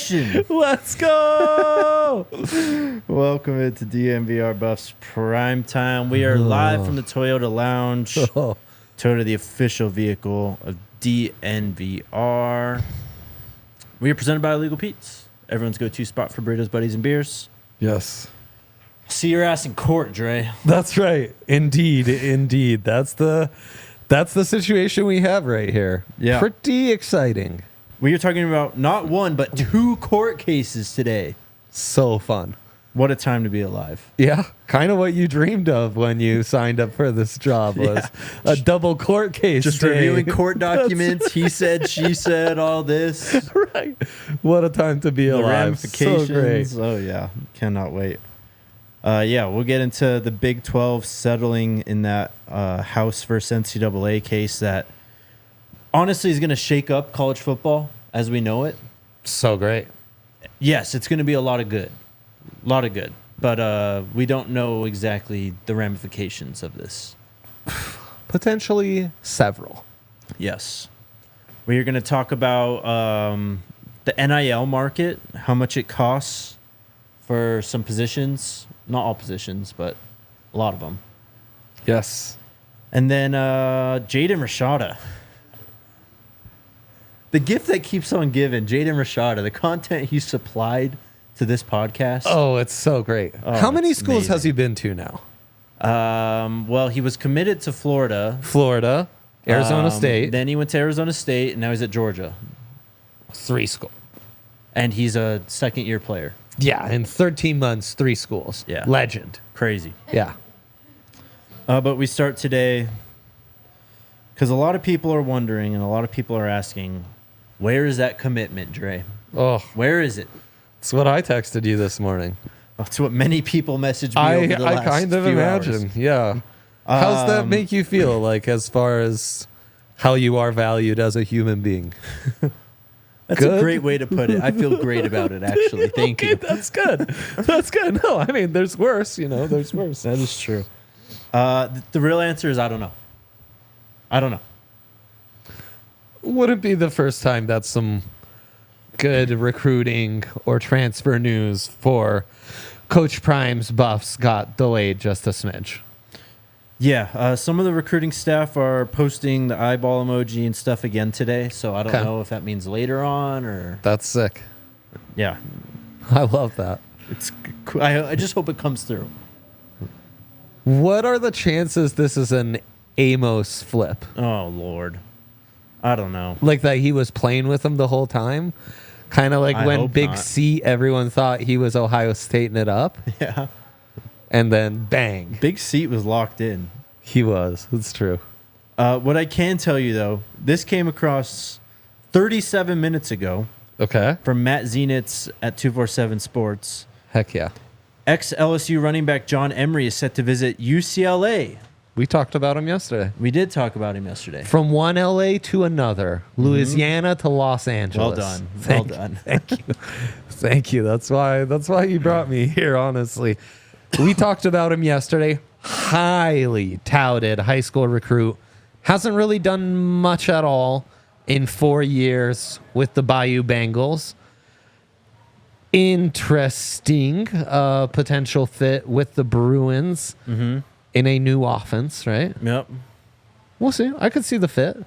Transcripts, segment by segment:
session. Let's go. Welcome into DNVR Buffs Prime Time. We are live from the Toyota Lounge. Toyota, the official vehicle of DNVR. We are presented by Illegal Pete's, everyone's go-to spot for burritos, buddies, and beers. Yes. See your ass in court, Dre. That's right. Indeed. That's the situation we have right here. Yeah. Pretty exciting. We are talking about not one, but two court cases today. So fun. What a time to be alive. Yeah. Kind of what you dreamed of when you signed up for this job was a double court case. Just day. reviewing court documents. He said, she said, all this. Right. What a time to be The alive. ramifications. So great. Oh, yeah. Cannot wait. We'll get into the Big 12 settling in that House versus NCAA case that honestly is going to shake up college football as we know it. So great. Yes, it's going to be a lot of good. But we don't know exactly the ramifications of this. Potentially several. Yes. We are going to talk about the NIL market, how much it costs for some positions. Not all positions, but a lot of them. Yes. And then Jaden Rashada. The gift that keeps on giving, Jaden Rashada, the content he supplied to this podcast. Oh, it's so great. Oh, How many it's schools amazing. has he been to now? Well, he was committed to Florida. Florida, Arizona State. Then he went to Arizona State, and now he's at Georgia. 3 schools. And he's a second-year player. Yeah, in 13 months, 3 schools. Yeah. Legend. Crazy. Yeah. But we start today because a lot of people are wondering and a lot of people are asking, where is that commitment, Dre? Oh, Where is it? that's what I texted you this morning. That's what many people messaged me over the last I kind of few imagine. hours. Yeah. How's that make you feel, like, as far as how you are valued as a human being? That's Good? a great way to put it. I feel great about it, actually. Thank Okay, you. That's good. That's good. No, I mean, there's worse, there's worse. That is true. The real answer is I don't know. I don't know. Wouldn't be the first time that some good recruiting or transfer news for Coach Prime's Buffs got delayed just a smidge. Yeah, some of the recruiting staff are posting the eyeball emoji and stuff again today, so I don't Okay. know if that means later on or... That's sick. Yeah, I love that. it's. I just hope it comes through. What are the chances this is an Amos flip? Oh, Lord. I don't know. Like that he was playing with him the whole time? Kind of like I when hope Big not. C, everyone thought he was Ohio Stating it up. Yeah. And then bang, Big Seat was locked in. he was. It's true. What I can tell you, though, this came across 37 minutes ago Okay. from Matt Zenitz at 247 Sports. Heck yeah. Ex-LSU running back John Emery is set to visit UCLA. We talked about him yesterday. We did talk about him yesterday. From one LA to another, Louisiana to Los Angeles. Well done. Thank, Well done. Thank you. Thank you. That's why you brought me here, honestly. We talked about him yesterday. Highly touted high school recruit. Hasn't really done much at all in 4 years with the Bayou Bengals. Interesting potential fit with the Bruins in a new offense, right? Yep. We'll see. I could see the fit.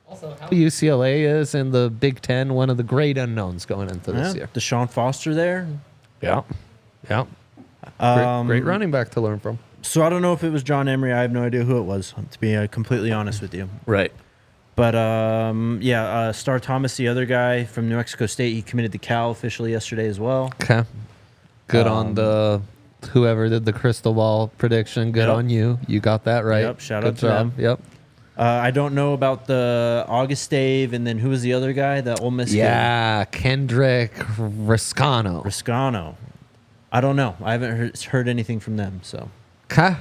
Also, how UCLA is in the Big Ten, one of the great unknowns going into this year. Deshaun Foster there. Yeah. Yeah. Great running back to learn from. So I don't know if it was John Emery. I have no idea who it was, to be completely honest with you. Right. But, Star Thomas, the other guy from New Mexico State, he committed to Cal officially yesterday as well. Okay. Good on the whoever did the crystal ball prediction. Good Yep. on you. You got that right. Yep, shout Good out to job. them. Yep. I don't know about the August Dave, and then who was the other guy? The Ole Miss Yeah, Kendrick Riscano. Riscano. I don't know. I haven't heard anything from them, so Okay.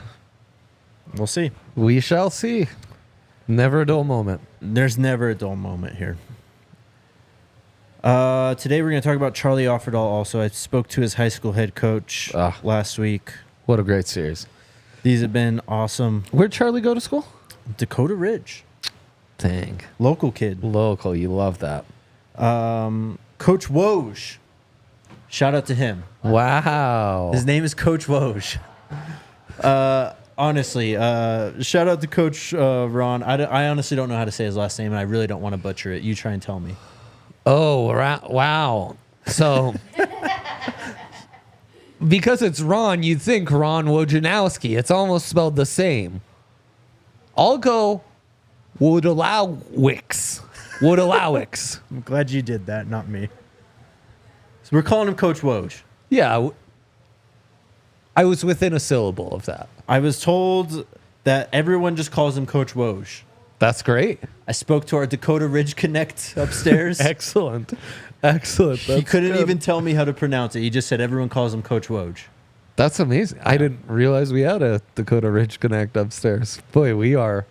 we'll see. We shall see. Never a dull moment. There's never a dull moment here. Today we're going to talk about Charlie Offerdahl also. I spoke to his high school head coach last week. What a great series. These have been awesome. Where'd Charlie go to school? Dakota Ridge. Dang. Local kid. Local. You love that. Coach Woj. Shout out to him. Wow. His name is Coach Woj. Honestly, shout out to Coach Ron. I honestly don't know how to say his last name, and I really don't want to butcher it. You try and tell me. Oh, wow. So, because it's Ron, you'd think Ron Wojanowski. It's almost spelled the same. I'll go Woitalewicz. Woitalewicz. I'm glad you did that, not me. So we're calling him Coach Woj. Yeah. I was within a syllable of that. I was told that everyone just calls him Coach Woj. That's great. I spoke to our Dakota Ridge Connect upstairs. Excellent. He couldn't even tell me how to pronounce it. He just said everyone calls him Coach Woj. That's amazing. I didn't realize we had a Dakota Ridge Connect upstairs. Boy, we are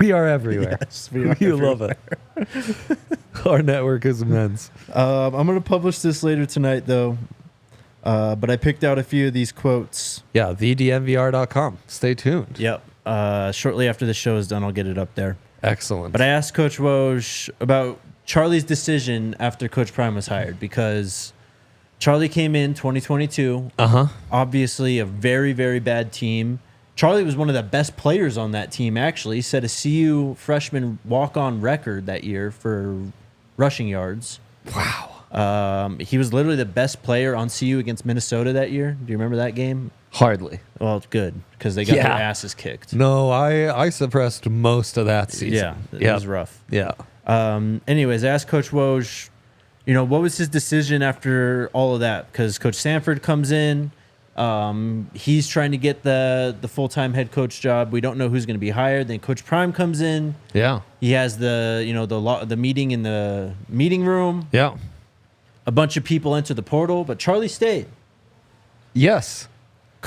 everywhere. Yes, we are You love it. Our network is immense. I'm going to publish this later tonight, though. But I picked out a few of these quotes. Yeah, thednvr.com. Stay tuned. Yep. Shortly after the show is done, I'll get it up there. Excellent. But I asked Coach Woj about Charlie's decision after Coach Prime was hired, because Charlie came in 2022. Obviously, a very, very bad team. Charlie was one of the best players on that team, actually. Set a CU freshman walk-on record that year for rushing yards. Wow. He was literally the best player on CU against Minnesota that year. Do you remember that game? Hardly. Well, it's good, because they got their asses kicked. No, I suppressed most of that season. Yeah, it was rough. Yeah. Anyways, I asked Coach Woj, what was his decision after all of that? Because Coach Sanford comes in. He's trying to get the full-time head coach job. We don't know who's going to be hired. Then Coach Prime comes in. Yeah. He has the meeting in the meeting room. Yeah. A bunch of people enter the portal, but Charlie stayed. Yes.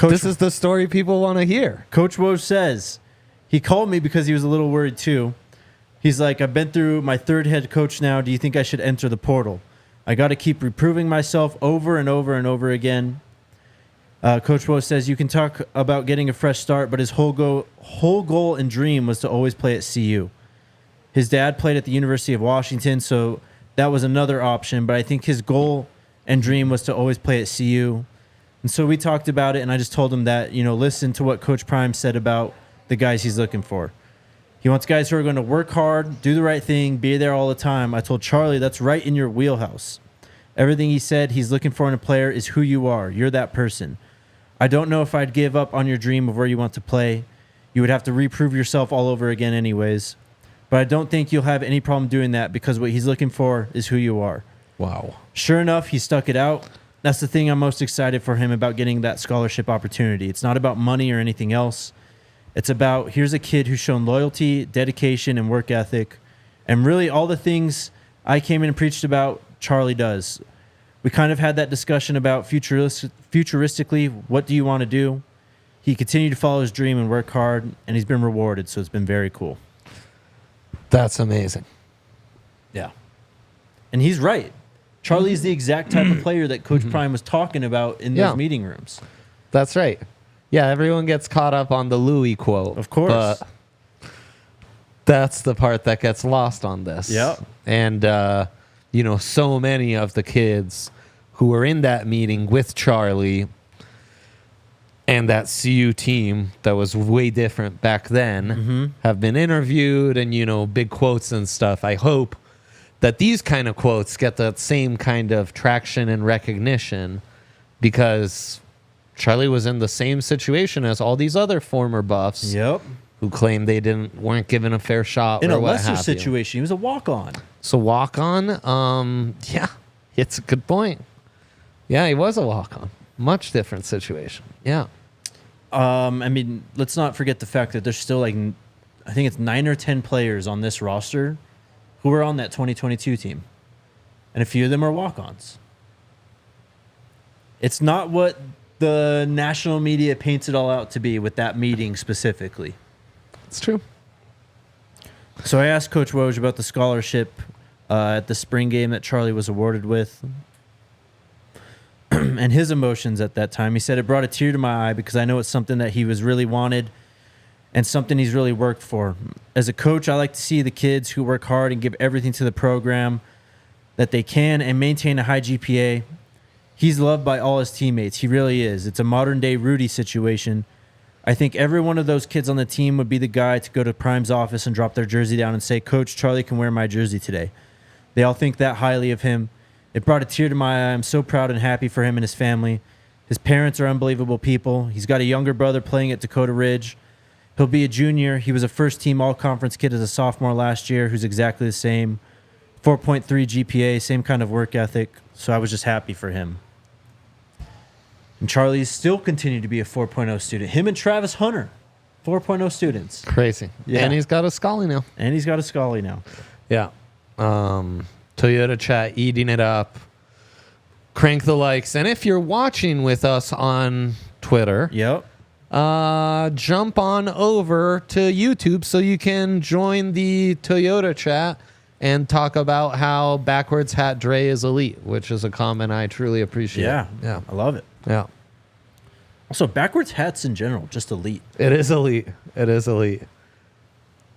This is the story people want to hear. Coach Woj says he called me because he was a little worried too. He's like, I've been through my third head coach now. Do you think I should enter the portal? I got to keep reproving myself over and over and over again. Coach Woj says you can talk about getting a fresh start, but his whole goal and dream was to always play at CU. His dad played at the University of Washington, so that was another option. But I think his goal and dream was to always play at CU. And so we talked about it, and I just told him that, listen to what Coach Prime said about the guys he's looking for. He wants guys who are going to work hard, do the right thing, be there all the time. I told Charlie, that's right in your wheelhouse. Everything he said he's looking for in a player is who you are. You're that person. I don't know if I'd give up on your dream of where you want to play. You would have to reprove yourself all over again anyways. But I don't think you'll have any problem doing that, because what he's looking for is who you are. Wow. Sure enough, he stuck it out. That's the thing I'm most excited for him about getting that scholarship opportunity. It's not about money or anything else. It's about, here's a kid who's shown loyalty, dedication, and work ethic. And really all the things I came in and preached about, Charlie does. We kind of had that discussion about futuristically, what do you want to do? He continued to follow his dream and work hard, and he's been rewarded, so it's been very cool. That's amazing. Yeah. And he's right. Charlie's the exact type of player that Coach Prime was talking about in those meeting rooms. That's right. Yeah, everyone gets caught up on the Louis quote. Of course. But that's the part that gets lost on this. Yep. And, so many of the kids who were in that meeting with Charlie and that CU team that was way different back then have been interviewed, and, big quotes and stuff. I hope that these kind of quotes get that same kind of traction and recognition, because Charlie was in the same situation as all these other former Buffs who claimed they weren't given a fair shot in or a what lesser have situation. He was a walk-on. So walk-on, it's a good point. Yeah, he was a walk-on. Much different situation. Yeah. Let's not forget the fact that there's still I think it's 9 or 10 players on this roster who were on that 2022 team. And a few of them are walk-ons. It's not what the national media paints it all out to be with that meeting specifically. It's true. So I asked Coach Woj about the scholarship at the spring game that Charlie was awarded with and his emotions at that time. He said it brought a tear to my eye, because I know it's something that he was really wanted and something he's really worked for. As a coach, I like to see the kids who work hard and give everything to the program. that they can and maintain a high GPA. He's loved by all his teammates. He really is. It's a modern-day Rudy situation. I think every one of those kids on the team would be the guy to go to Prime's office and drop their jersey down and say, Coach, Charlie can wear my jersey today. They all think that highly of him. It brought a tear to my eye. I'm so proud and happy for him and his family. His parents are unbelievable people. He's got a younger brother playing at Dakota Ridge. He'll be a junior. He was a first-team all-conference kid as a sophomore last year who's exactly the same. 4.3 GPA, same kind of work ethic. So I was just happy for him. And Charlie's still continued to be a 4.0 student. Him and Travis Hunter, 4.0 students. Crazy. Yeah. And he's got a Scully now. Yeah. Toyota chat, eating it up. Crank the likes. And if you're watching with us on Twitter, Yep. jump on over to YouTube so you can join the Toyota chat and talk about how backwards hat Dre is elite, which is a comment I truly appreciate. Yeah. I love it. Yeah. Also, backwards hats in general, just elite. It is elite.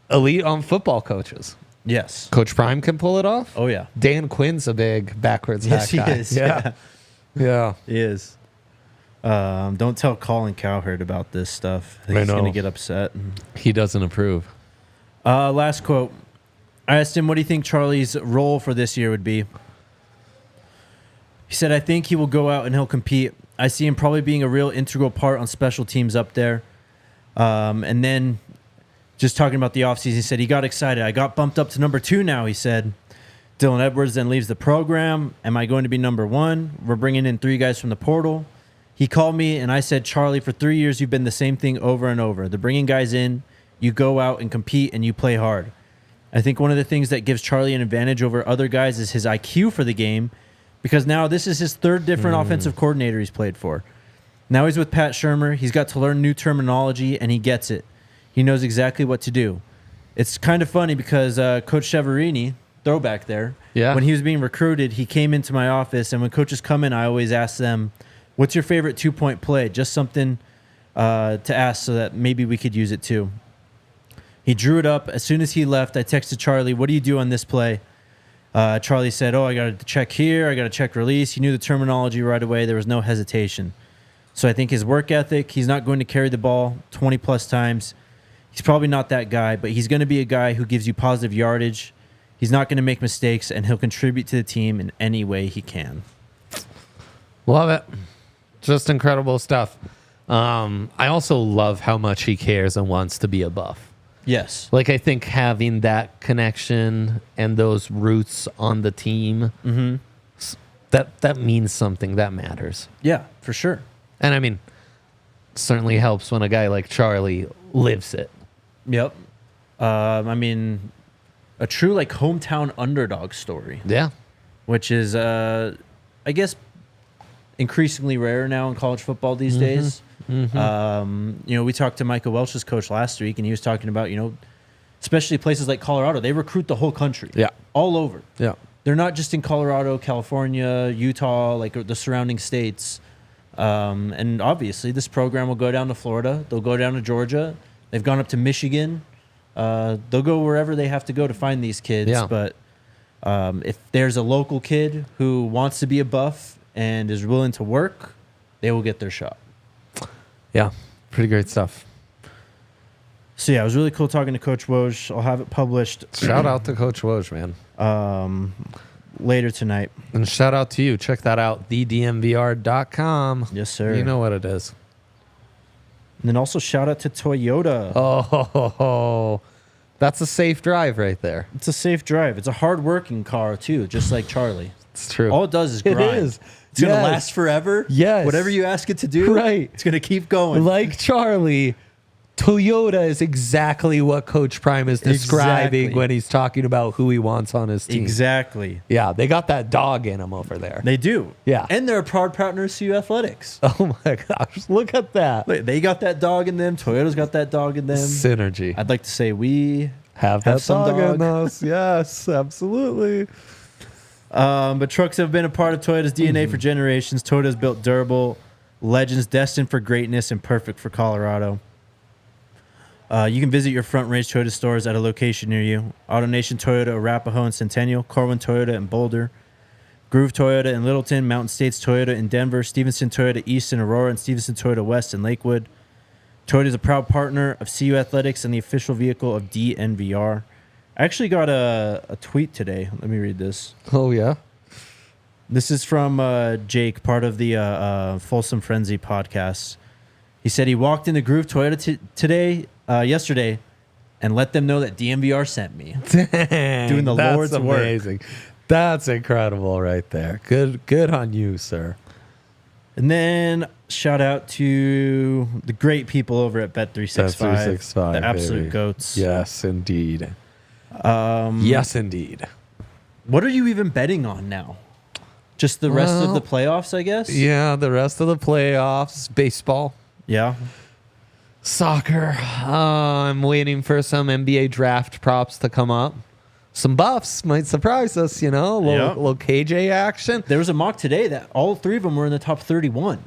Elite on football coaches. Yes. Coach Prime can pull it off. Oh, yeah. Dan Quinn's a big backwards hat Yes, he guy. is. Yeah. Yeah. He is. Don't tell Colin Cowherd about this stuff. I He's know. going to get upset. He doesn't approve. Last quote. I asked him, what do you think Charlie's role for this year would be? He said, I think he will go out and he'll compete. I see him probably being a real integral part on special teams up there. And then just talking about the offseason, he said he got excited. I got bumped up to number 2 now, he said. Dylan Edwards then leaves the program. Am I going to be number 1? We're bringing in 3 guys from the portal. He called me and I said, Charlie, for 3 years you've been the same thing over and over. They're bringing guys in, you go out and compete and you play hard. I think one of the things that gives Charlie an advantage over other guys is his IQ for the game, because now this is his 3rd different offensive coordinator he's played for. Now he's with Pat Shurmur. He's got to learn new terminology, and he gets it. He knows exactly what to do. It's kind of funny because Coach Severini, throwback there, when he was being recruited, he came into my office, and when coaches come in, I always ask them, what's your favorite 2-point play? Just something to ask so that maybe we could use it too. He drew it up. As soon as he left, I texted Charlie, what do you do on this play? Charlie said, I got to check here. I got to check release. He knew the terminology right away. There was no hesitation. So I think his work ethic, he's not going to carry the ball 20-plus times. He's probably not that guy, but he's going to be a guy who gives you positive yardage. He's not going to make mistakes, and he'll contribute to the team in any way he can. Love it. Just incredible stuff. I also love how much he cares and wants to be a Buff. Yes. Like, I think having that connection and those roots on the team, that means something. That matters. Yeah, for sure. And I mean, certainly helps when a guy like Charlie lives it. Yep. I mean, a true like hometown underdog story. Yeah. Which is, I guess, increasingly rare now in college football these days. We talked to Micah Welch's coach last week, and he was talking about, especially places like Colorado, they recruit the whole country. Yeah. All over. Yeah. They're not just in Colorado, California, Utah, like the surrounding states. And obviously, this program will go down to Florida. They'll go down to Georgia. They've gone up to Michigan. They'll go wherever they have to go to find these kids. Yeah. But if there's a local kid who wants to be a Buff and is willing to work, they will get their shot. Yeah. Pretty great stuff. So, yeah, it was really cool talking to Coach Woj. I'll have it published. Shout out to Coach Woj, man. Later tonight. And shout out to you. Check that out, thednvr.com. Yes, sir. You know what it is. And then also shout out to Toyota. Oh, that's a safe drive right there. It's a safe drive. It's a hard-working car, too, just like Charlie. It's true. All it does is grind. It is. It's going to last forever. Yes. Whatever you ask it to do, right. It's going to keep going. Like Charlie, Toyota is exactly what Coach Prime is describing Exactly. when he's talking about who he wants on his team. Exactly. Yeah, they got that dog in them over there. They do. Yeah. And they're a proud partner of CU Athletics. Oh my gosh, look at that. Look, they got that dog in them. Toyota's got that dog in them. Synergy. I'd like to say we Have that some dog in dog. us. Yes, absolutely. But trucks have been a part of Toyota's DNA for generations. Toyota's built durable legends destined for greatness and perfect for Colorado. You can visit your Front Range Toyota stores at a location near you. AutoNation Toyota, Arapahoe and Centennial, Corwin Toyota and Boulder, Groove Toyota in Littleton, Mountain States Toyota in Denver, Stevenson Toyota East in Aurora, and Stevenson Toyota West in Lakewood. Toyota is a proud partner of CU Athletics and the official vehicle of DNVR. I actually got a tweet today. Let me read this. Oh, yeah? This is from Jake, part of the Folsom Frenzy podcast. He said he walked into Groove Toyota yesterday, and let them know that DNVR sent me. Dang, doing the Lord's work. That's amazing. That's incredible right there. Good on you, sir. And then shout out to the great people over at Bet365. Bet365, the absolute baby. goats. Yes, indeed. Yes, indeed. What are you even betting on now? Just the rest of the playoffs, I guess? Yeah, the rest of the playoffs. Baseball. Yeah. Soccer. I'm waiting for some NBA draft props to come up. Some buffs might surprise us, little KJ action. There was a mock today that all three of them were in the top 31.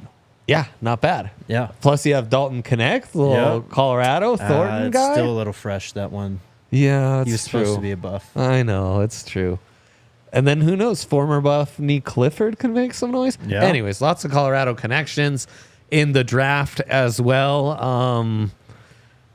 Yeah, not bad. Yeah. Plus you have Dalton Connect, little Colorado Thornton it's guy. Still a little fresh, that one. Yeah, it's He was supposed to be a buff. I know, it's true. And then who knows, former buff Nee Clifford can make some noise. Yeah. Anyways, lots of Colorado connections in the draft as well.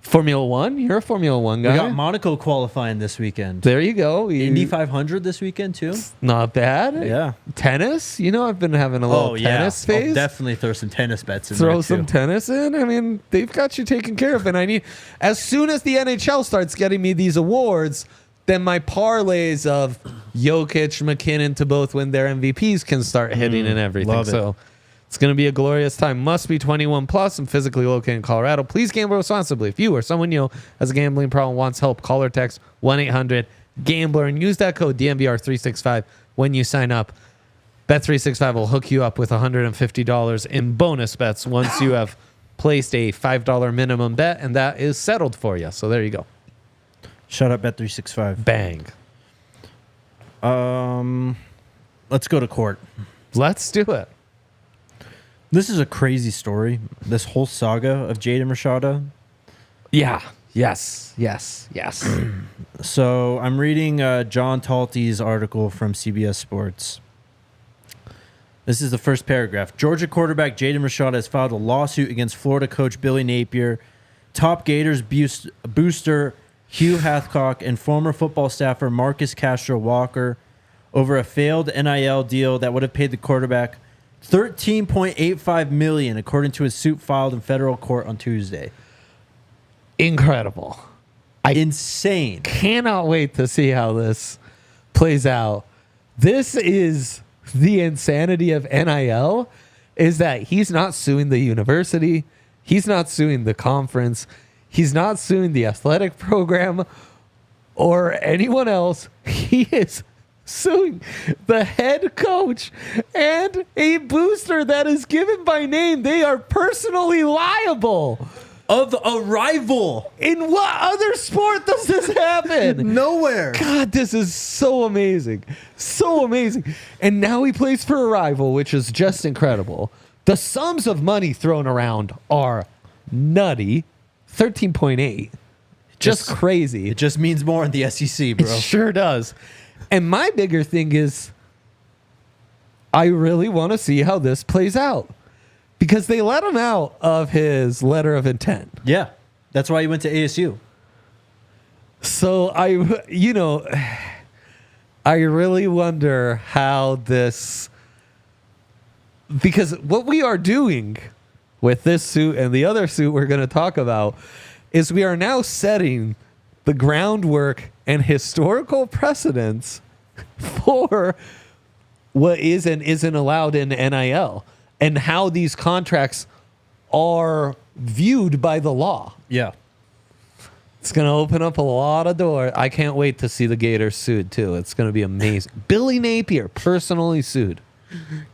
Formula One, you're a Formula One guy. We got Monaco qualifying this weekend. There you go. Indy 500 this weekend, too. Not bad. Yeah. Tennis, I've been having a little tennis phase. I'll definitely throw some tennis bets in Throw there, some too. tennis in. I mean, they've got you taken care of. And I need, as soon as the NHL starts getting me these awards, then my parlays of Jokic, McKinnon to both win their MVPs can start hitting and everything. Love it. So it's going to be a glorious time. Must be 21 plus and physically located in Colorado. Please gamble responsibly. If you or someone you know has a gambling problem, wants help, call or text 1-800-GAMBLER and use that code DNVR365 when you sign up. Bet365 will hook you up with $150 in bonus bets once you have placed a $5 minimum bet, and that is settled for you. So there you go. Shout out Bet365. Bang. Let's go to court. Let's do it. This is a crazy story. This whole saga of Jaden Rashada. Yeah. Yes. So I'm reading John Talty's article from CBS Sports. This is the first paragraph. Georgia quarterback Jaden Rashada has filed a lawsuit against Florida coach Billy Napier, top Gators booster Hugh Hathcock, and former football staffer Marcus Castro Walker over a failed NIL deal that would have paid the quarterback $13.85 million, according to a suit filed in federal court on Tuesday. Incredible. Insane. Cannot wait to see how this plays out. This is the insanity of NIL, is that he's not suing the university. He's not suing the conference. He's not suing the athletic program or anyone else. He is suing the head coach and a booster that is given by name. They are personally liable. Of a rival. In what other sport does this happen? Nowhere. God, this is so amazing. So amazing. And now he plays for a rival, which is just incredible. The sums of money thrown around are nutty. 13.8. Just crazy. It just means more in the SEC, bro. It sure does. And my bigger thing is, I really want to see how this plays out. Because they let him out of his letter of intent. Yeah. That's why he went to ASU. So I really wonder how this, because what we are doing with this suit and the other suit we're going to talk about is we are now setting the groundwork and historical precedents for what is and isn't allowed in NIL and how these contracts are viewed by the law. Yeah. It's going to open up a lot of doors. I can't wait to see the Gators sued, too. It's going to be amazing. Billy Napier personally sued.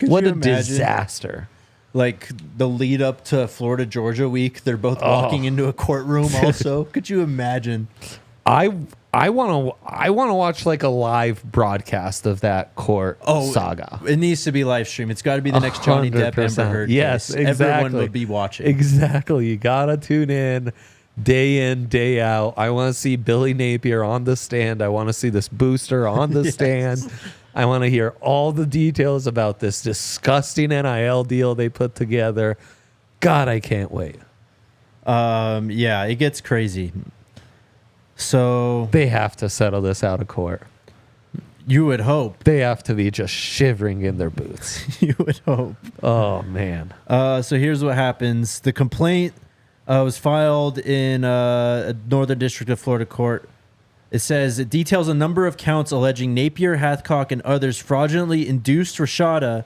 What a disaster. Like the lead up to Florida Georgia week, they're both walking into a courtroom also. Could you imagine? I want to watch like a live broadcast of that court saga. It needs to be live stream. It's got to be the next Johnny Depp Amber Heard Yes, case. exactly. Everyone would be watching. Exactly. You got to tune in. day in, day out. I want to see Billy Napier on the stand. I want to see this booster on the stand. I want to hear all the details about this disgusting NIL deal they put together. God, I can't wait. Yeah, it gets crazy. So they have to settle this out of court. You would hope. They have to be just shivering in their boots. You would hope. Oh, man. So here's what happens. The complaint was filed in a Northern District of Florida court. It says it details a number of counts alleging Napier, Hathcock, and others fraudulently induced Rashada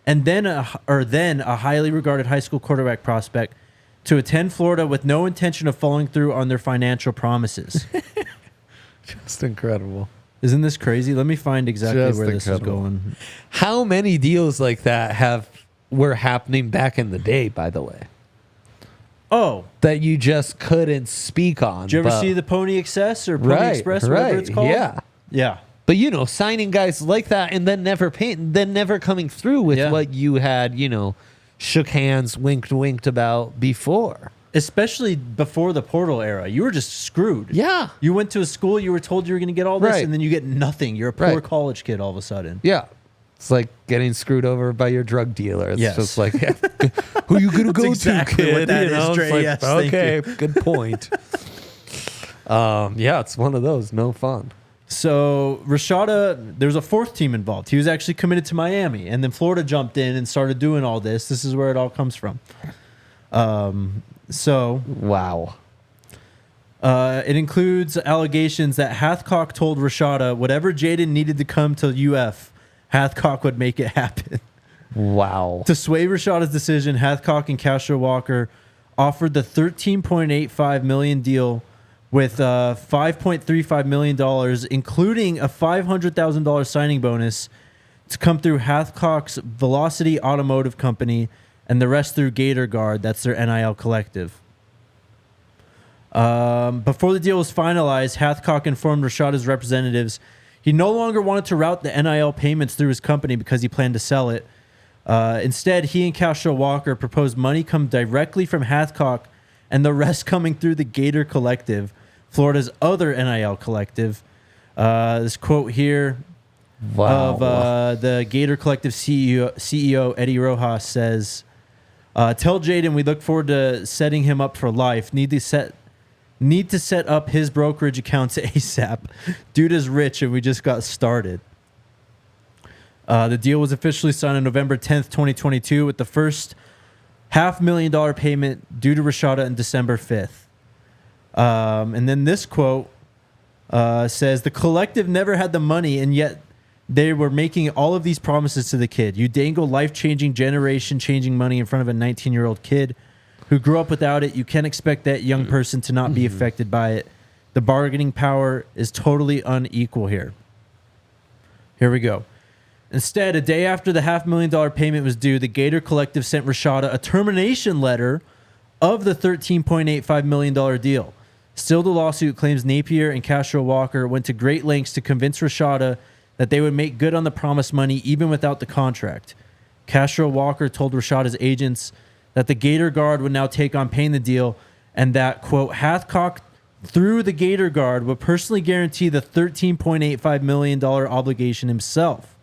and then a highly regarded high school quarterback prospect to attend Florida with no intention of following through on their financial promises. Just incredible. Isn't this crazy? Let me find exactly Just where incredible. This is going. How many deals like that were happening back in the day, by the way? Oh. That you just couldn't speak on. Did you ever see the Pony Excess or Pony Express, whatever it's called? Yeah. Yeah. But, signing guys like that and then never coming through with what you had, shook hands, winked about before. Especially before the portal era. You were just screwed. Yeah. You went to a school, you were told you were going to get all this, Right. and then you get nothing. You're a poor college kid all of a sudden. Yeah. It's like getting screwed over by your drug dealer. It's Yes. just like, who you going to go exactly to, kid? what that is, It's Dre. like, Yes, thank okay, you. good point. Yeah, it's one of those. No fun. So Rashada, there's a fourth team involved. He was actually committed to Miami, and then Florida jumped in and started doing all this. This is where it all comes from. Wow. It includes allegations that Hathcock told Rashada whatever Jaden needed to come to UF, Hathcock would make it happen. Wow. To sway Rashada's decision, Hathcock and Castro Walker offered the $13.85 million deal with $5.35 million, including a $500,000 signing bonus to come through Hathcock's Velocity Automotive Company and the rest through Gator Guard. That's their NIL collective. Before the deal was finalized, Hathcock informed Rashada's representatives he no longer wanted to route the NIL payments through his company because he planned to sell it. Instead, he and Castro Walker proposed money come directly from Hathcock and the rest coming through the Gator Collective, Florida's other NIL collective. This quote here of the Gator Collective CEO Eddie Rojas says, tell Jaden we look forward to setting him up for life. Need to set up his brokerage accounts ASAP. Dude is rich and we just got started. The deal was officially signed on November 10th, 2022 with the first $500,000 payment due to Rashada on December 5th. And then this quote says, the collective never had the money and yet they were making all of these promises to the kid. You dangle life-changing, generation-changing money in front of a 19-year-old kid who grew up without it. You can't expect that young person to not be affected by it. The bargaining power is totally unequal here. Here we go. Instead, a day after the $500,000 payment was due, the Gator Collective sent Rashada a termination letter of the $13.85 million deal. Still, the lawsuit claims Napier and Castro Walker went to great lengths to convince Rashada that they would make good on the promised money even without the contract. Castro Walker told Rashada's agents that the Gator Guard would now take on paying the deal and that, quote, Hathcock through the Gator Guard would personally guarantee the $13.85 million obligation himself.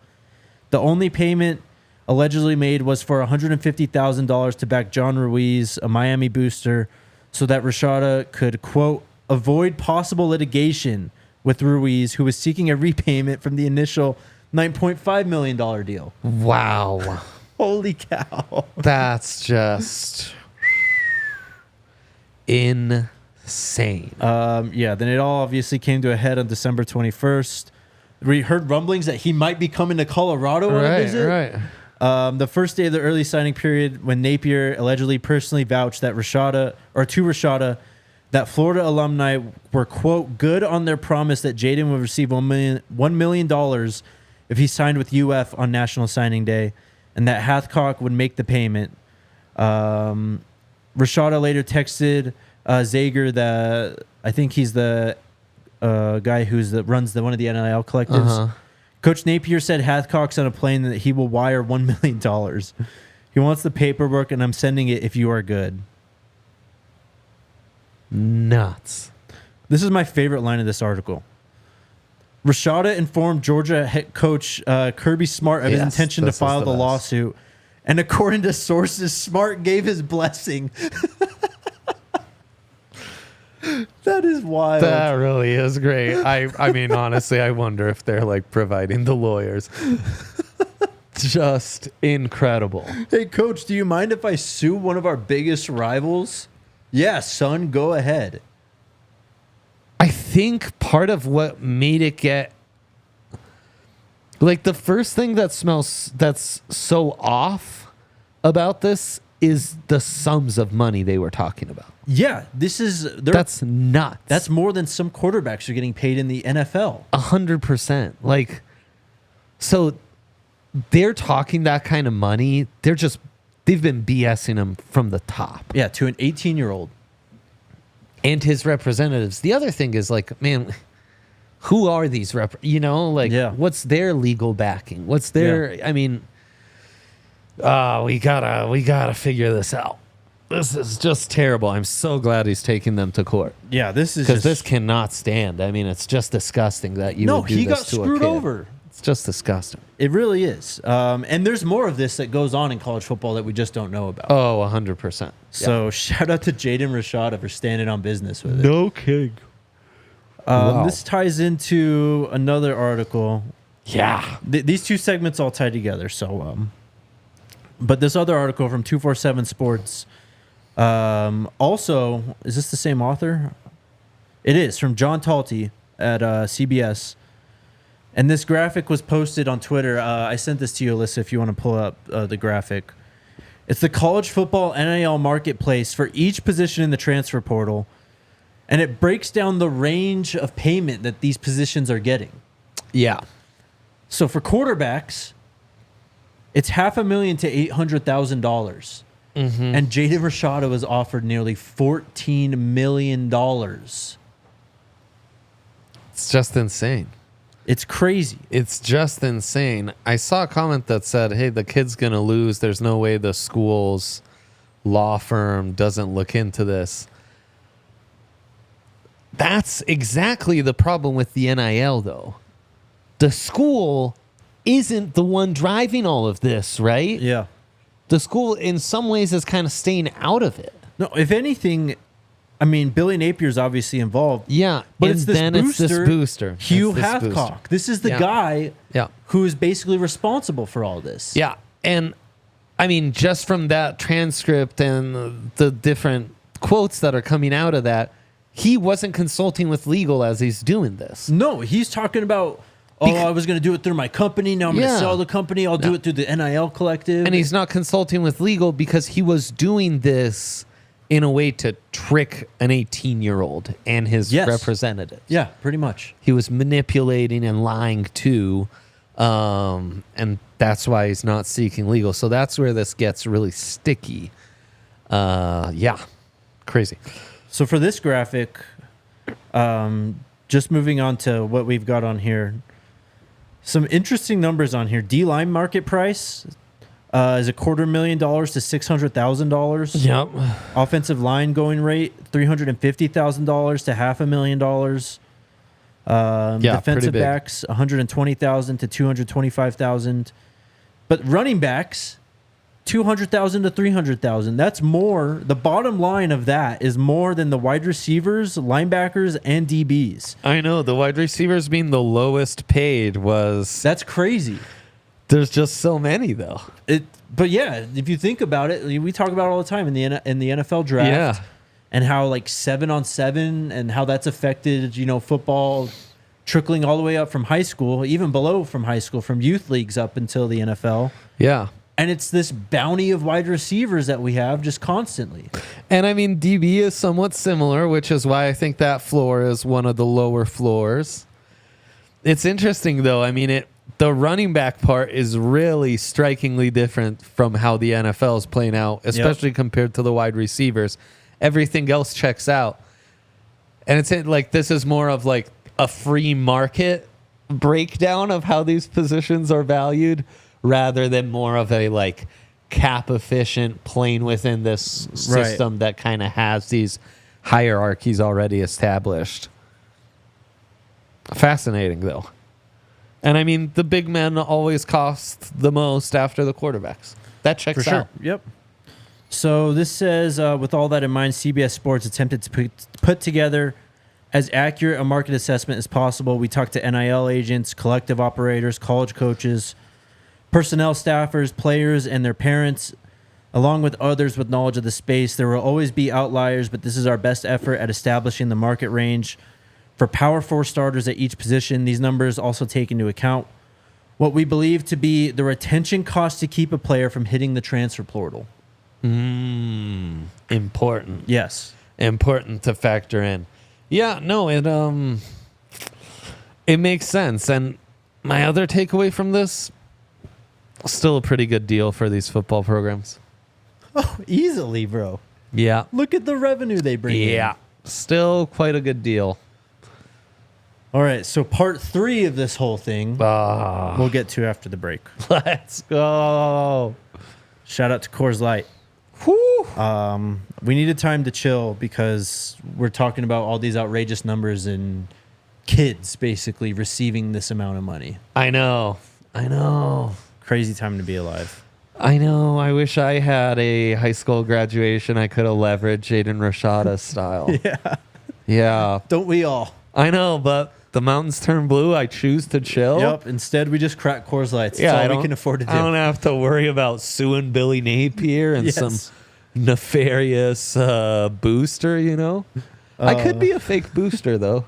The only payment allegedly made was for $150,000 to back John Ruiz, a Miami booster, so that Rashada could, quote, avoid possible litigation with Ruiz, who was seeking a repayment from the initial $9.5 million deal. Wow. Holy cow. That's just insane. Yeah, then it all obviously came to a head on December 21st. We heard rumblings that he might be coming to Colorado on a visit. Right. The first day of the early signing period, when Napier allegedly personally vouched that Rashada, that Florida alumni were, quote, good on their promise that Jaden would receive $1 million if he signed with UF on National Signing Day, and that Hathcock would make the payment. Rashada later texted Zager, I think he's the guy runs one of the NIL collectives. Coach Napier said Hathcock's on a plane that he will wire $1 million. He wants the paperwork, and I'm sending it if you are good. nuts. This is my favorite line of this article. Rashada informed Georgia head coach Kirby Smart of his intention to file the lawsuit. And according to sources, Smart gave his blessing. That is wild. That really is great. I mean, honestly, I wonder if they're like providing the lawyers. Just incredible. Hey, coach, do you mind if I sue one of our biggest rivals? Yeah, son, go ahead. I think part of what made it get like the first thing that's so off about this is the sums of money they were talking about. Yeah, that's nuts. That's more than some quarterbacks are getting paid in the NFL. 100%. Like, so they're talking that kind of money. They've been BSing him from the top. Yeah, to an 18-year-old. And his representatives. The other thing is like, man, who are these what's their legal backing? What's their I mean, we gotta figure this out. This is just terrible. I'm so glad he's taking them to court. Yeah, this is because this cannot stand. I mean, it's just disgusting that you would do this to a kid. No, he got screwed over. It's just disgusting. It really is. And there's more of this that goes on in college football that we just don't know about. Oh, 100%. So shout out to Jaden Rashada for standing on business with it. No kidding. Wow. This ties into another article. Yeah. These two segments all tie together. So, but this other article from 247 Sports. Also, is this the same author? It is, from John Talty at CBS. And this graphic was posted on Twitter. I sent this to you, Alyssa, if you want to pull up the graphic. It's the college football NIL marketplace for each position in the transfer portal. And it breaks down the range of payment that these positions are getting. Yeah. So for quarterbacks, it's $500,000 to $800,000. Mm-hmm. And Jaden Rashada was offered nearly $14 million. It's just insane. It's crazy. It's just insane. I saw a comment that said, hey, the kid's going to lose. There's no way the school's law firm doesn't look into this. That's exactly the problem with the NIL, though. The school isn't the one driving all of this, right? Yeah. The school, in some ways, is kind of staying out of it. No, if anything, I mean, Billy Napier's obviously involved. Yeah, but it's this booster, Hugh Hathcock. Booster. This is the guy who is basically responsible for all this. Yeah, and I mean, just from that transcript and the different quotes that are coming out of that, he wasn't consulting with legal as he's doing this. No, he's talking about, I was going to do it through my company. Now I'm going to sell the company. I'll do it through the NIL collective. And he's not consulting with legal because he was doing this in a way to trick an 18-year-old and his representative. Yeah, pretty much. He was manipulating and lying too, and that's why he's not seeking legal. So that's where this gets really sticky. Crazy. So for this graphic, just moving on to what we've got on here, some interesting numbers on here. D-line market price is $250,000 to $600,000. Yep. Offensive line going rate $350,000 to $500,000. Defensive backs $120,000 to $225,000. But running backs $200,000 to $300,000. That's more. The bottom line of that is more than the wide receivers, linebackers, and DBs. I know the wide receivers being the lowest paid was. That's crazy. There's just so many though. But yeah, if you think about it, we talk about it all the time in the NFL draft, and how like 7-on-7 and how that's affected football, trickling all the way up from high school, even below from high school, from youth leagues up until the NFL. Yeah. And it's this bounty of wide receivers that we have just constantly. And I mean, DB is somewhat similar, which is why I think that floor is one of the lower floors. It's interesting, though. I mean, the running back part is really strikingly different from how the NFL is playing out, especially compared to the wide receivers. Everything else checks out. And it's like this is more of like a free market breakdown of how these positions are valued, rather than more of a like cap efficient playing within this system that kind of has these hierarchies already established. Fascinating, though. And I mean, the big men always cost the most after the quarterbacks. That checks For sure. out. Yep. So this says, with all that in mind, CBS Sports attempted to put together as accurate a market assessment as possible. We talked to NIL agents, collective operators, college coaches, personnel staffers, players, and their parents, along with others with knowledge of the space. There will always be outliers, but this is our best effort at establishing the market range for Power 4 starters at each position. These numbers also take into account what we believe to be the retention cost to keep a player from hitting the transfer portal. Important. Yes. Important to factor in. Yeah, no, it makes sense. And my other takeaway from this, still a pretty good deal for these football programs. Oh, easily, bro. Yeah. Look at the revenue they bring in. Yeah. Still quite a good deal. All right, so part 3 of this whole thing we'll get to after the break. Let's go. Shout out to Coors Light. Whew. We needed time to chill because we're talking about all these outrageous numbers and kids basically receiving this amount of money. I know. Crazy time to be alive. I know. I wish I had a high school graduation I could have leveraged Jaden Rashada style. Yeah. Yeah. Don't we all? I know, but the mountains turn blue. I choose to chill. Yep. Instead, we just crack Coors Lights. That's Yeah, all we can afford to do. I don't have to worry about suing Billy Napier and some nefarious booster, you know? I could be a fake booster, though.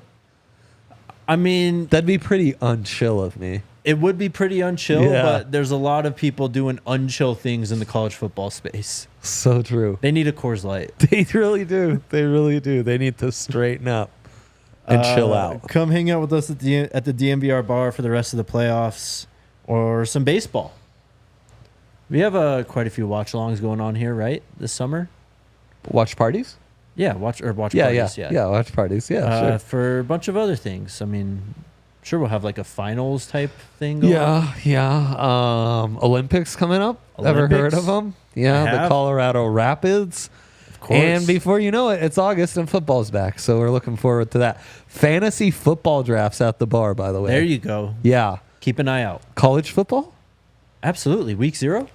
I mean, That'd be pretty unchill of me. it would be pretty unchill, Yeah. but there's a lot of people doing unchill things in the college football space. So true. They need a Coors Light. They really do. They really do. They need to straighten up and chill out. Come hang out with us at the DNVR bar for the rest of the playoffs or some baseball. We have quite a few watch-alongs going on here, right? This summer. Watch parties? Yeah, watch parties. Yeah, watch parties. Yeah, sure. For a bunch of other things. I mean, sure, we'll have like a finals type thing going on. Yeah. Olympics coming up. Ever heard of them? Yeah, the Colorado Rapids. Of course. And before you know it, it's August and football's back. So we're looking forward to that. Fantasy football drafts at the bar, by the way. There you go. Yeah. Keep an eye out. College football? Absolutely. Week 0?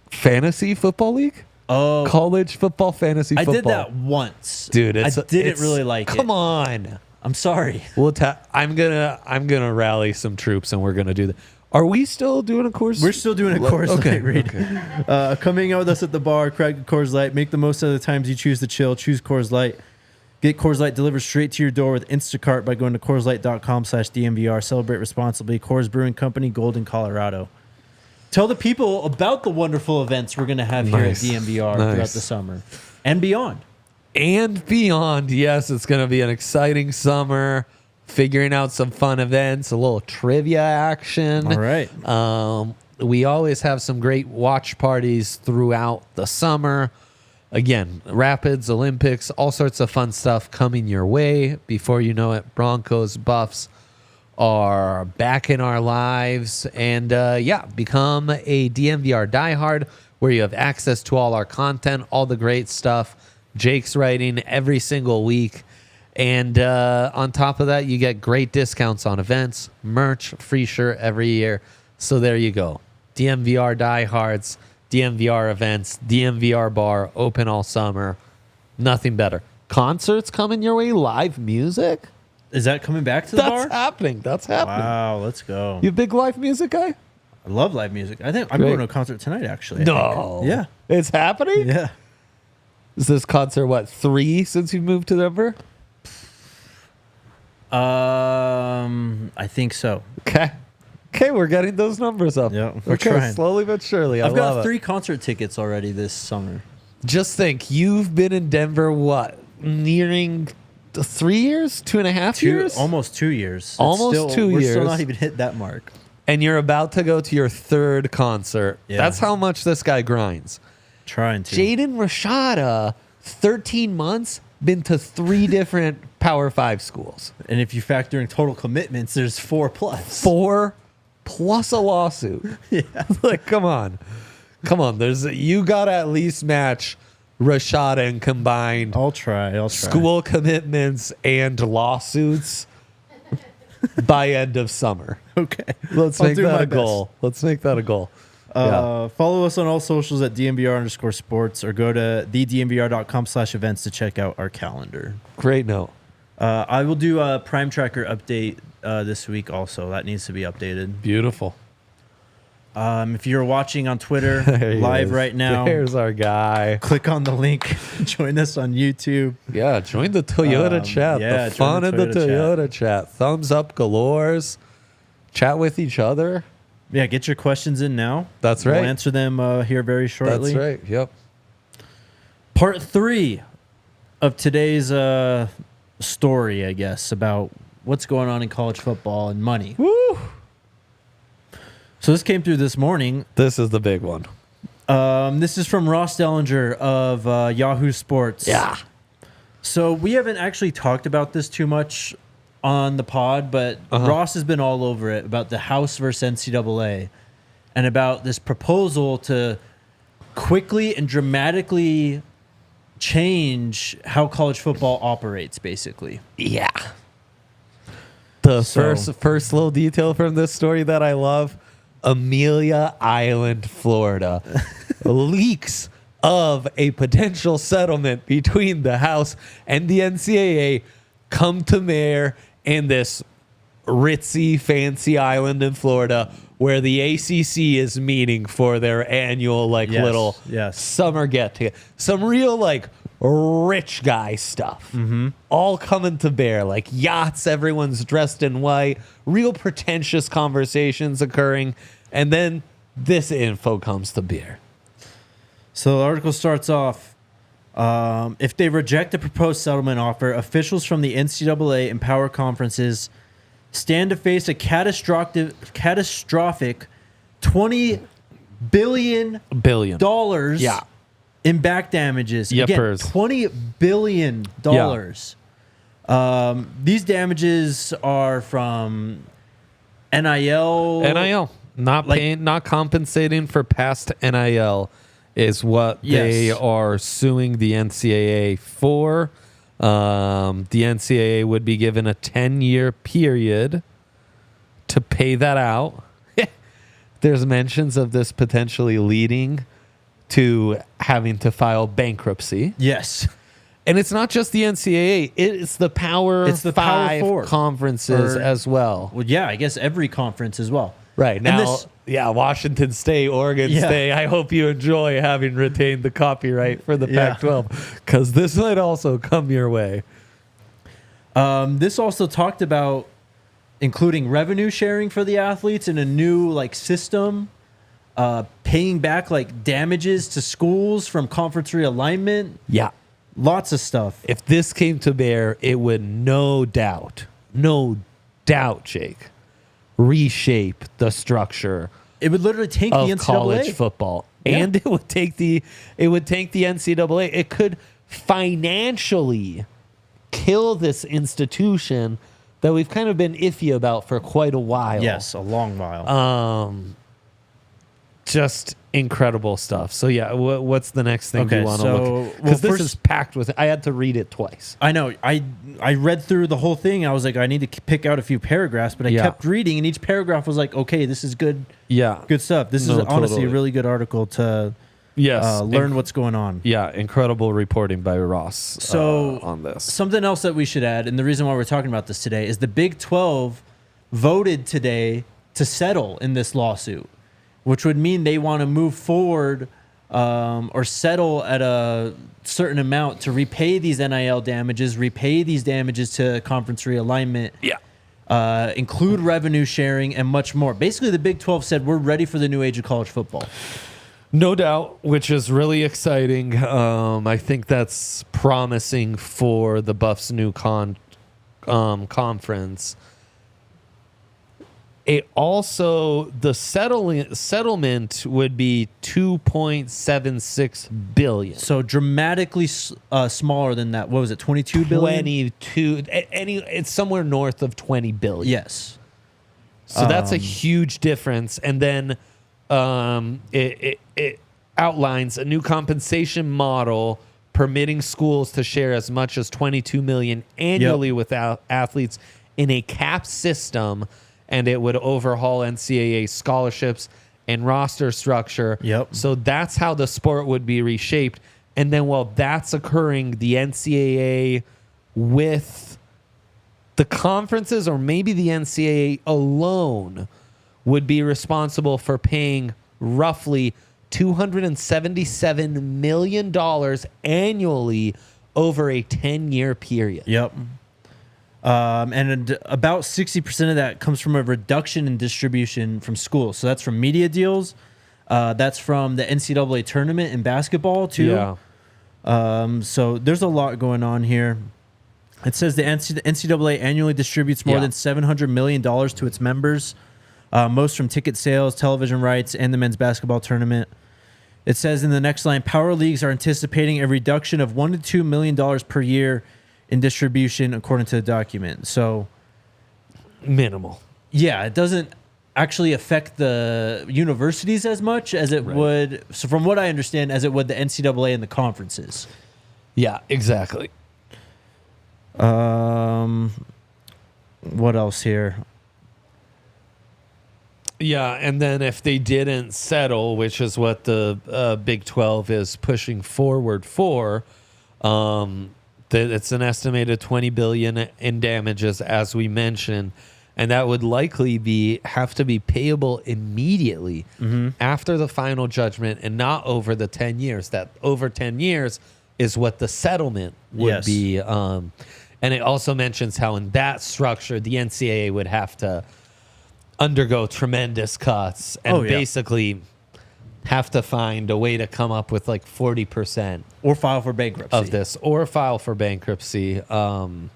Fantasy football league? Oh, College football, fantasy football. I did that once. Dude, I didn't really like it. Come on. I'm sorry. I'm gonna rally some troops and we're gonna do that. Are we still doing a course? We're still doing a Coors Light read. Okay. Come hang out with us at the bar, crack a Coors Light, make the most of the times you choose to chill. Choose Coors Light. Get Coors Light delivered straight to your door with Instacart by going to CoorsLight.com/DNVR. Celebrate responsibly. Coors Brewing Company, Golden, Colorado. Tell the people about the wonderful events we're going to have here at DNVR throughout the summer and beyond. And beyond, yes, it's going to be an exciting summer. Figuring out some fun events, a little trivia action. All right. We always have some great watch parties throughout the summer. Again, Rapids, Olympics, all sorts of fun stuff coming your way. Before you know it, Broncos, Buffs are back in our lives. And become a DNVR diehard where you have access to all our content, all the great stuff. Jake's writing every single week. And on top of that, you get great discounts on events, merch, free shirt every year. So there you go. DNVR diehards, DNVR events, DNVR bar, open all summer. Nothing better. Concerts coming your way, live music. Is that coming back to the bar? That's happening. Wow, let's go. You a big live music guy? I love live music. I think I'm Great. going to a concert tonight, actually. I No. think. Yeah. It's happening? Yeah. Is this concert, 3 since you moved to Denver? I think so. Okay, we're getting those numbers up. Yeah, we're trying. Slowly but surely. I've got love 3 concert tickets already this summer. Just think, you've been in Denver, nearing 3 years? 2.5 years? Almost 2 years. Almost 2 We're years. still not even hit that mark. And you're about to go to your 3rd concert. Yeah. That's how much this guy grinds. Trying to. Jaden Rashada, 13 months, been to 3 different Power 5 schools. And if you factor in total commitments, there's 4 plus. 4 plus a lawsuit. Yeah. Like, come on. You got to at least match Rashada and combined I'll try. school commitments and lawsuits by end of summer. Okay. Let's make that a goal. Let's make that a goal. Follow us on all socials at DNVR_sports or go to thednvr.com/events to check out our calendar. Great note. I will do a Prime Tracker update this week also. That needs to be updated. Beautiful. If you're watching on Twitter live right now, there's our guy. Click on the link. Join us on YouTube. Yeah, join the Toyota chat. The fun in the Toyota chat. Thumbs up galores. Chat with each other. Yeah, get your questions in now. That's right. We'll answer them here very shortly. That's right. Yep. Part 3 of today's story, I guess, about what's going on in college football and money. Woo! So this came through this morning. This is the big one. This is from Ross Dellinger of Yahoo Sports. Yeah. So we haven't actually talked about this too much on the pod, but Ross has been all over it about the House versus NCAA and about this proposal to quickly and dramatically change how college football operates, basically. Yeah. The first little detail from this story that I love, Amelia Island, Florida. Leaks of a potential settlement between the House and the NCAA come to bear in this ritzy, fancy island in Florida where the ACC is meeting for their annual little summer get-together. Some real rich guy stuff. All coming to bear, like yachts, everyone's dressed in white, real pretentious conversations occurring, and then this info comes to bear. So the article starts off, if they reject the proposed settlement offer, officials from the NCAA and power conferences stand to face a catastrophic $20 billion in back damages. Again, $20 billion. These damages are from NIL. Not compensating for past NIL is what they are suing the NCAA for. The NCAA would be given a 10-year period to pay that out. There's mentions of this potentially leading to having to file bankruptcy. Yes. And it's not just the NCAA. It's the Power Five conferences as well. Well, yeah, I guess every conference as well. Right. Now, Washington State, Oregon State, I hope you enjoy having retained the copyright for the Pac-12 because this might also come your way. This also talked about including revenue sharing for the athletes in a new system, paying back damages to schools from conference realignment. Yeah. Lots of stuff. If this came to bear, it would no doubt, Jake, reshape the structure. It would literally tank the NCAA college football, and it would take the NCAA. It could financially kill this institution that we've kind of been iffy about for quite a while. Yes, a long while. Just incredible stuff. So what's the next thing you want to look? Because this is packed with it. I had to read it twice. I know. I read through the whole thing. I was like, I need to pick out a few paragraphs, but I kept reading, and each paragraph was like, okay, this is good. Yeah, good stuff. This is honestly a really good article to learn what's going on. Yeah, incredible reporting by Ross. So on this, something else that we should add, and the reason why we're talking about this today is the Big 12 voted today to settle in this lawsuit, which would mean they want to move forward or settle at a certain amount to repay these NIL damages, repay these damages to conference realignment, include revenue sharing, and much more. Basically, the Big 12 said, we're ready for the new age of college football. No doubt, which is really exciting. I think that's promising for the Buffs' new conference. It also, the settlement would be $2.76 billion. So dramatically smaller than that. What was it? $22 billion? It's somewhere north of $20 billion. Yes. So that's a huge difference. And then it outlines a new compensation model permitting schools to share as much as $22 million annually with athletes in a cap system, and it would overhaul NCAA scholarships and roster structure. Yep. So that's how the sport would be reshaped. And then while that's occurring, the NCAA with the conferences, or maybe the NCAA alone, would be responsible for paying roughly $277 million annually over a 10-year period. Yep. And about 60% of that comes from a reduction in distribution from schools. So that's from media deals. That's from the NCAA tournament in basketball, too. Yeah. So there's a lot going on here. It says the NCAA annually distributes more than $700 million to its members, most from ticket sales, television rights, and the men's basketball tournament. It says in the next line, power leagues are anticipating a reduction of $1 to $2 million per year in distribution, according to the document. So minimal. Yeah, it doesn't actually affect the universities as much as it would. So from what I understand, as it would the NCAA and the conferences. Yeah, exactly. What else here? Yeah, and then if they didn't settle, which is what the Big 12 is pushing forward for, it's an estimated $20 billion in damages, as we mentioned, and that would likely have to be payable immediately after the final judgment, and not over the 10 years. That over 10 years is what the settlement would be. And it also mentions how in that structure, the NCAA would have to undergo tremendous cuts and basically have to find a way to come up with like 40% or file for bankruptcy of this, or file for bankruptcy. And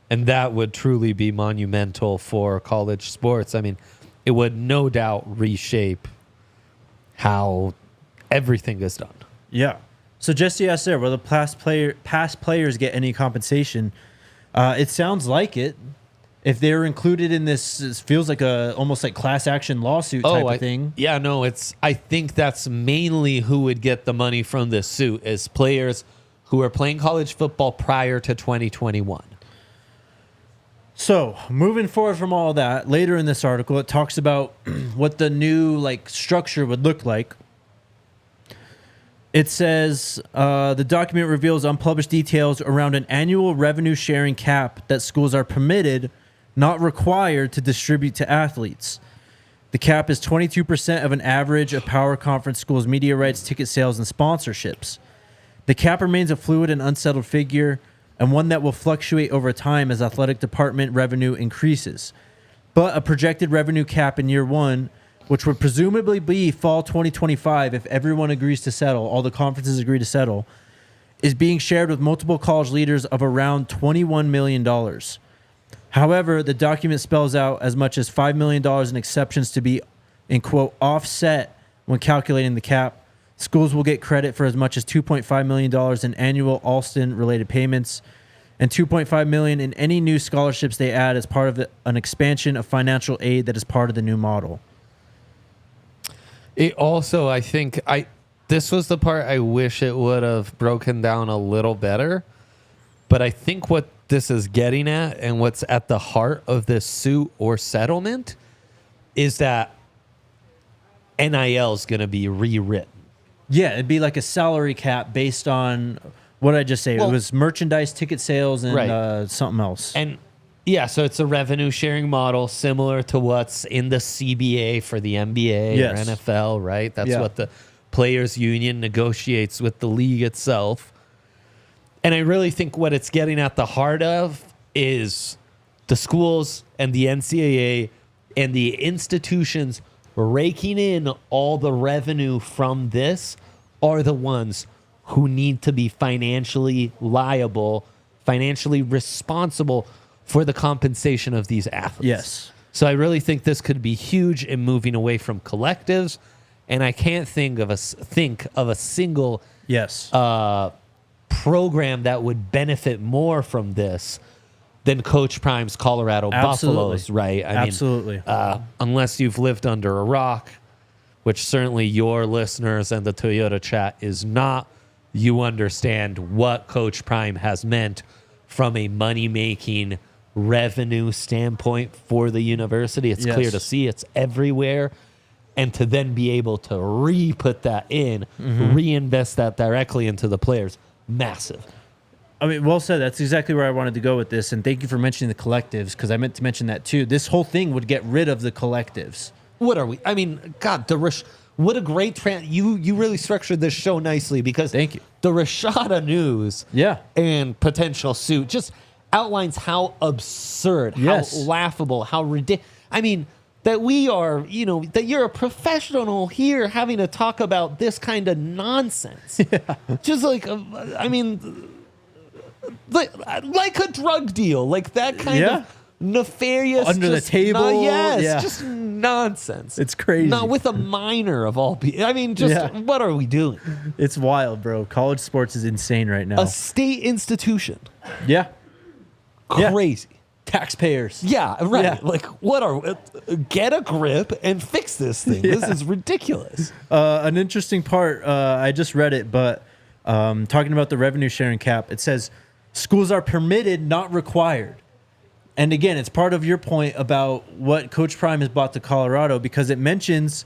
that would truly be monumental for college sports. I mean, it would no doubt reshape how everything is done. Yeah. So Jesse asked there, will the past players get any compensation? It sounds like it. If they're included in this, it feels like almost like class action lawsuit type of thing. Yeah, no, I think that's mainly who would get the money from this suit, is players who are playing college football prior to 2021. So moving forward from all that, later in this article, it talks about what the new structure would look like. It says the document reveals unpublished details around an annual revenue sharing cap that schools are permitted, not required, to distribute to athletes. The cap is 22% of an average of Power Conference schools' media rights, ticket sales, and sponsorships. The cap remains a fluid and unsettled figure, and one that will fluctuate over time as athletic department revenue increases. But a projected revenue cap in year one, which would presumably be fall 2025 if everyone agrees to settle, all the conferences agree to settle, is being shared with multiple college leaders of around $21 million. However, the document spells out as much as $5 million in exceptions to be, in quote, offset when calculating the cap. Schools will get credit for as much as $2.5 million in annual Alston-related payments and $2.5 million in any new scholarships they add as part of an expansion of financial aid that is part of the new model. It also, I think, this was the part I wish it would have broken down a little better. But I think what this is getting at, and what's at the heart of this suit or settlement, is that NIL is going to be rewritten. Yeah, it'd be like a salary cap based on what did I just say? Well, it was merchandise, ticket sales, and something else. And yeah, so it's a revenue sharing model similar to what's in the CBA for the NBA or NFL, right? That's what the players' union negotiates with the league itself. And I really think what it's getting at the heart of is the schools and the NCAA and the institutions raking in all the revenue from this are the ones who need to be financially liable, financially responsible for the compensation of these athletes. Yes. So I really think this could be huge in moving away from collectives, and I can't think of a single program that would benefit more from this than Coach Prime's Colorado Buffaloes, right? I mean, unless you've lived under a rock, which certainly your listeners and the Toyota chat is not you understand what Coach Prime has meant from a money-making revenue standpoint for the university. It's clear to see. It's everywhere. And to then be able to re-put that in, reinvest that directly into the players, massive. I mean, well said. That's exactly where I wanted to go with this. And thank you for mentioning the collectives, because I meant to mention that too. This whole thing would get rid of the collectives. What are we? I mean, God, what a great you really structured this show nicely, because thank you. The Rashada news and potential suit just outlines how absurd, how laughable, how ridiculous. I mean, that we are, that you're a professional here having to talk about this kind of nonsense. Just like, I mean, like a drug deal, like that kind of nefarious. Under the table. Just nonsense. It's crazy. Not with a minor of all people. I mean, what are we doing? It's wild, bro. College sports is insane right now. A state institution. Yeah. Crazy. Taxpayers. Yeah, right. Yeah. Like, get a grip and fix this thing. This is ridiculous. An interesting part, I just read it, but talking about the revenue sharing cap, it says schools are permitted, not required. And again, it's part of your point about what Coach Prime has brought to Colorado, because it mentions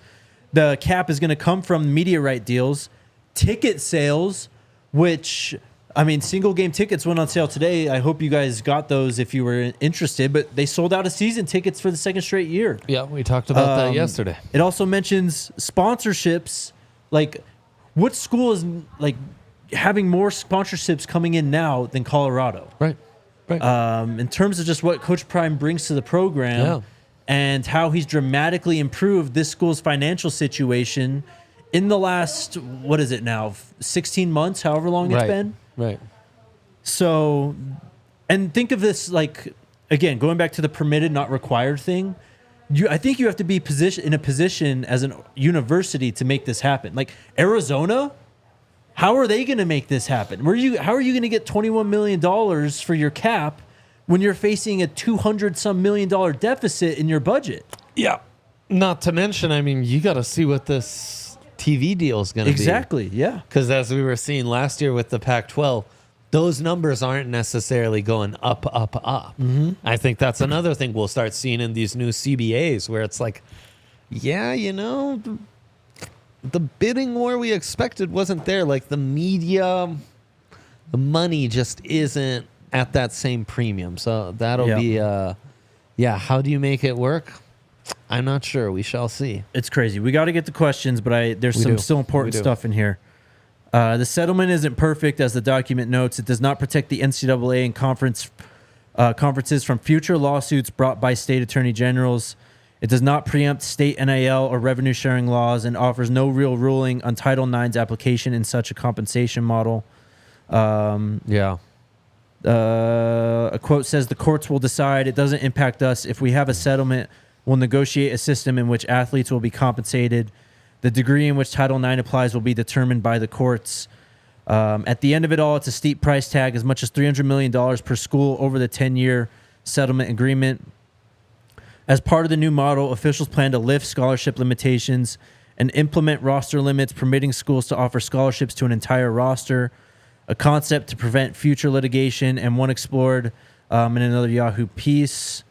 the cap is going to come from media right deals, ticket sales, which... I mean, single game tickets went on sale today. I hope you guys got those if you were interested, but they sold out of season tickets for the second straight year. Yeah, we talked about that yesterday. It also mentions sponsorships. Like, what school is like having more sponsorships coming in now than Colorado? Right. In terms of just what Coach Prime brings to the program and how he's dramatically improved this school's financial situation in the last, 16 months, however long it's been? Right. So, and think of this like, again, going back to the permitted, not required thing. I think you have to be in a position as a university to make this happen. Like Arizona, how are they going to make this happen? How are you going to get $21 million for your cap when you're facing a $200-some million deficit in your budget? Yeah. Not to mention, I mean, you got to see what this TV deal is going to be. Exactly, yeah. Because as we were seeing last year with the Pac-12, those numbers aren't necessarily going up. I think that's another thing we'll start seeing in these new CBAs, where it's like, the bidding war we expected wasn't there. Like the media, the money just isn't at that same premium. So that'll be, how do you make it work? I'm not sure. We shall see. It's crazy. We got to get the questions, but there's some still important stuff in here. The settlement isn't perfect, as the document notes. It does not protect the NCAA and conferences from future lawsuits brought by state attorney generals. It does not preempt state NIL or revenue sharing laws, and offers no real ruling on Title IX's application in such a compensation model. A quote says, "The courts will decide. It doesn't impact us. If we have a settlement, we'll negotiate a system in which athletes will be compensated. The degree in which Title IX applies will be determined by the courts. At the end of it all, it's a steep price tag, as much as $300 million per school over the 10-year settlement agreement. As part of the new model, officials plan to lift scholarship limitations and implement roster limits, permitting schools to offer scholarships to an entire roster, a concept to prevent future litigation, and one explored in another Yahoo piece."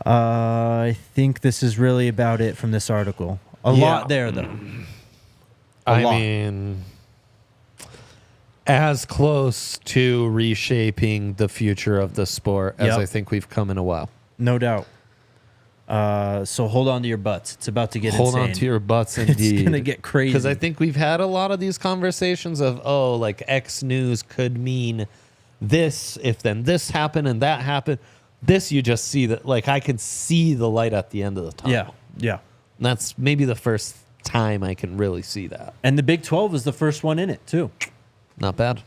I think this is really about it from this article. A lot there, though. I mean, as close to reshaping the future of the sport as I think we've come in a while. No doubt. So hold on to your butts. It's about to get insane. Hold on to your butts, indeed. It's going to get crazy. Because I think we've had a lot of these conversations of, like X news could mean this if then this happened and that happened. This, you just see that, like, I can see the light at the end of the tunnel. Yeah. And that's maybe the first time I can really see that. And the Big 12 was the first one in it, too. Not bad.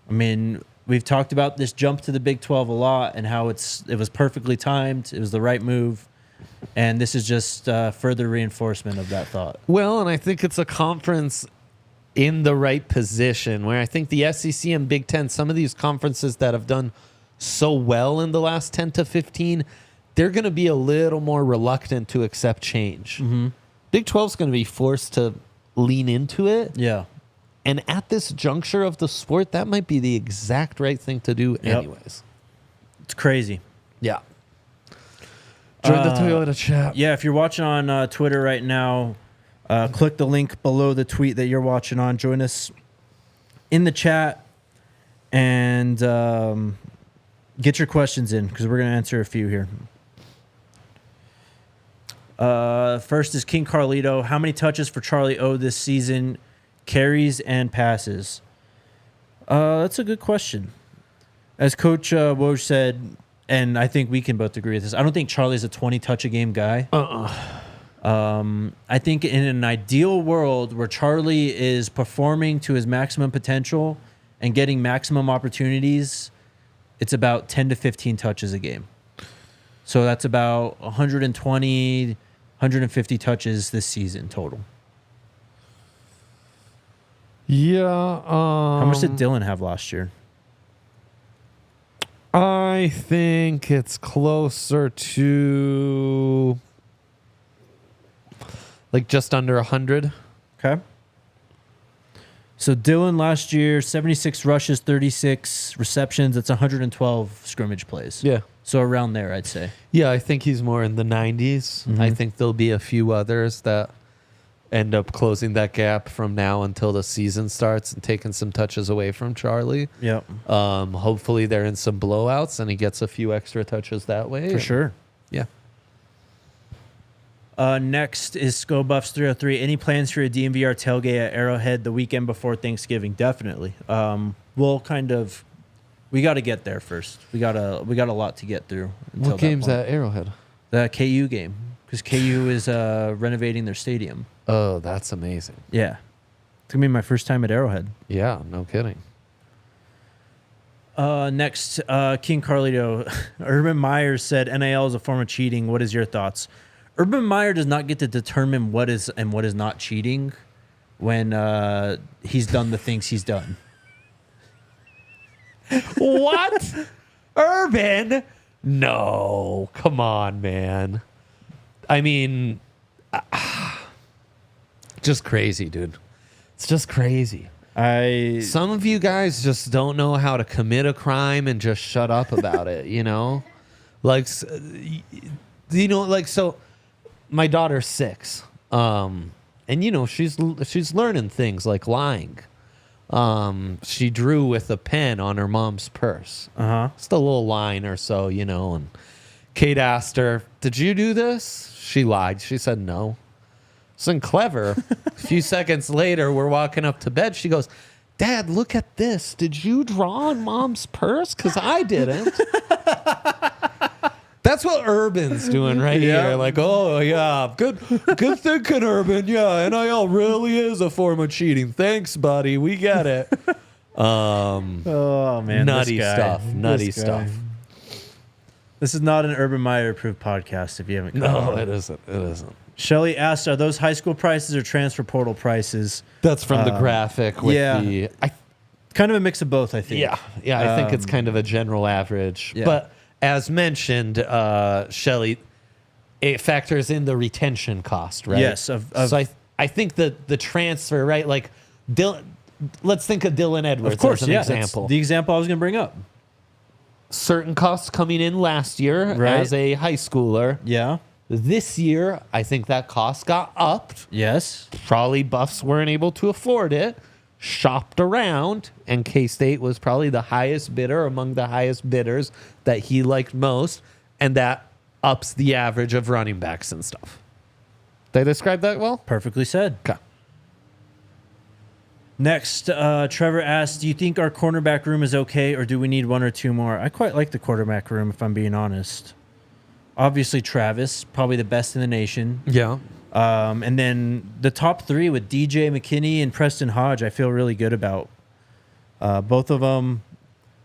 I mean, we've talked about this jump to the Big 12 a lot and how it was perfectly timed. It was the right move. And this is just further reinforcement of that thought. Well, and I think it's a conference in the right position, where I think the SEC and Big Ten, some of these conferences that have done so well in the last 10 to 15, they're going to be a little more reluctant to accept change. Big 12 is going to be forced to lean into it. Yeah. And at this juncture of the sport, that might be the exact right thing to do anyways. It's crazy. Yeah. Join the Toyota chat. Yeah, if you're watching on Twitter right now, click the link below the tweet that you're watching on. Join us in the chat and get your questions in because we're going to answer a few here. First is King Carlito. How many touches for Charlie O this season? Carries and passes. That's a good question. As Coach Woj said, and I think we can both agree with this, I don't think Charlie's a 20-touch-a-game guy. I think in an ideal world where Charlie is performing to his maximum potential and getting maximum opportunities, it's about 10 to 15 touches a game. So that's about 120, 150 touches this season total. Yeah. How much did Dylan have last year? I think it's closer to like just under 100. Okay. So Dylan last year, 76 rushes, 36 receptions. That's 112 scrimmage plays. Yeah. So around there, I'd say. Yeah, I think he's more in the 90s. Mm-hmm. I think there'll be a few others that end up closing that gap from now until the season starts and taking some touches away from Charlie. Yep. Hopefully they're in some blowouts and he gets a few extra touches that way. For sure. Yeah. Next is Sko Buffs 303. Any plans for a DNVR tailgate at Arrowhead the weekend before Thanksgiving? Definitely. We'll kind of, we got to get there first. We got a lot to get through. What game's at Arrowhead? The KU game, because KU is renovating their stadium. Oh, that's amazing. Yeah. It's going to be my first time at Arrowhead. Yeah, no kidding. Next, King Carlito. Urban Meyer said NIL is a form of cheating. What is your thoughts? Urban Meyer does not get to determine what is and what is not cheating when he's done the things he's done. What? Urban? No. Come on, man. I mean, just crazy, dude. It's just crazy. Some of you guys just don't know how to commit a crime and just shut up about it, you know? Like, you know, like, so my daughter's 6. And, you know, she's learning things like lying. She drew with a pen on her mom's purse. Just a little line or so, you know, and Kate asked her, "Did you do this?" She lied. She said no. Something clever. A few seconds later, we're walking up to bed. She goes, "Dad, look at this. Did you draw on mom's purse? Because I didn't." That's what Urban's doing right here. Like, oh, yeah, good thinking, Urban. Yeah, NIL really is a form of cheating. Thanks, buddy. We get it. Oh, man. Nutty stuff. This is not an Urban Meyer approved podcast if you haven't caught No, it isn't. It isn't. Shelly asked, are those high school prices or transfer portal prices? That's from the graphic with kind of a mix of both, I think. Yeah, I think it's kind of a general average. Yeah. But as mentioned, Shelly, it factors in the retention cost, right? Yes. So I think that the transfer, right? Like, let's think of Dylan Edwards Of course, as an yeah. example. That's the example I was going to bring up. Certain costs coming in last year Right. as a high schooler. Yeah. This year, I think that cost got upped. Yes. Probably Buffs weren't able to afford it. Shopped around, and K-State was probably the highest bidder among the highest bidders that he liked most, and that ups the average of running backs and stuff. Did I describe that well? Perfectly said. Okay. Next, Trevor asked, do you think our cornerback room is okay, or do we need one or two more? I quite like the quarterback room, if I'm being honest. Obviously, Travis, probably the best in the nation. Yeah. And then the top 3 with DJ McKinney and Preston Hodge, I feel really good about. Both of them,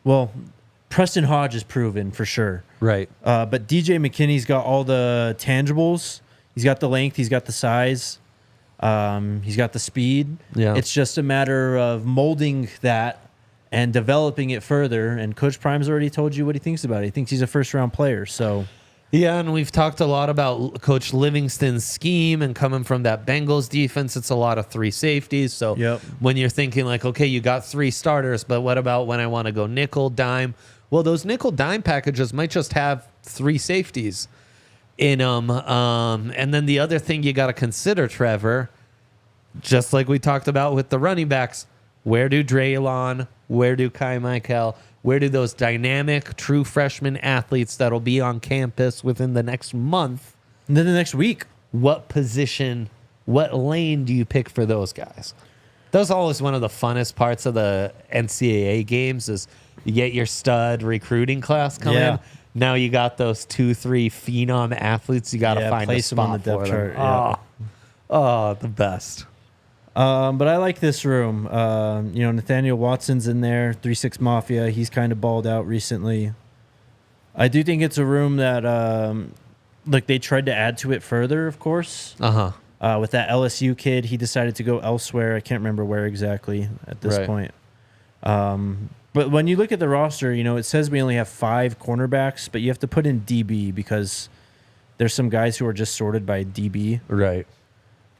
well, Preston Hodge is proven for sure. Right. But DJ McKinney's got all the tangibles. He's got the length. He's got the size. He's got the speed. Yeah. It's just a matter of molding that and developing it further. And Coach Prime's already told you what he thinks about it. He thinks he's a first-round player. So Yeah, and we've talked a lot about Coach Livingston's scheme and coming from that Bengals defense. It's a lot of 3 safeties. So when you're thinking like, okay, you got 3 starters, but what about when I want to go nickel, dime? Well, those nickel dime packages might just have 3 safeties in them. And then the other thing you got to consider, Trevor, just like we talked about with the running backs, where do Draylon, where do Kai Michael, where do those dynamic, true freshman athletes that'll be on campus within the next month, and then the next week, what position, what lane do you pick for those guys? That's always one of the funnest parts of the NCAA games is you get your stud recruiting class coming in. Now you got those 2-3 phenom athletes. You got to find a spot on the depth chart. Oh, the best. But I like this room. Nathaniel Watson's in there, 3-6 Mafia. He's kind of balled out recently. I do think it's a room that, they tried to add to it further, of course. With that LSU kid, he decided to go elsewhere. I can't remember where exactly at this point. But when you look at the roster, it says we only have 5 cornerbacks, but you have to put in DB because there's some guys who are just sorted by DB. Right.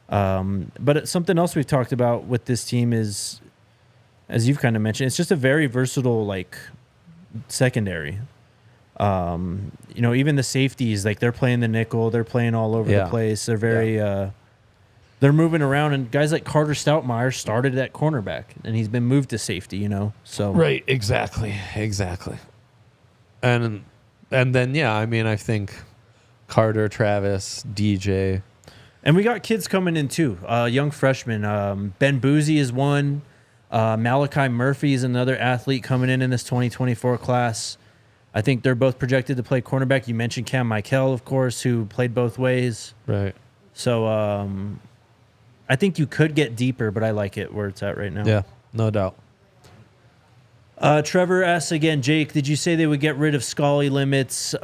But something else we've talked about with this team is, as you've kind of mentioned, it's just a very versatile, secondary. Even the safeties, they're playing the nickel, they're playing all over the place. They're very, they're moving around, and guys like Carter Stoutmeyer started at cornerback, and he's been moved to safety, so. Right, exactly. And then, I think Carter, Travis, DJ. And we got kids coming in too, young freshmen. Ben Boozy is one. Malachi Murphy is another athlete coming in this 2024 class. I think they're both projected to play cornerback. You mentioned Cam Michael, of course, who played both ways. Right. So I think you could get deeper, but I like it where it's at right now. Yeah, no doubt. Trevor asks again, Jake, did you say they would get rid of Scully limits?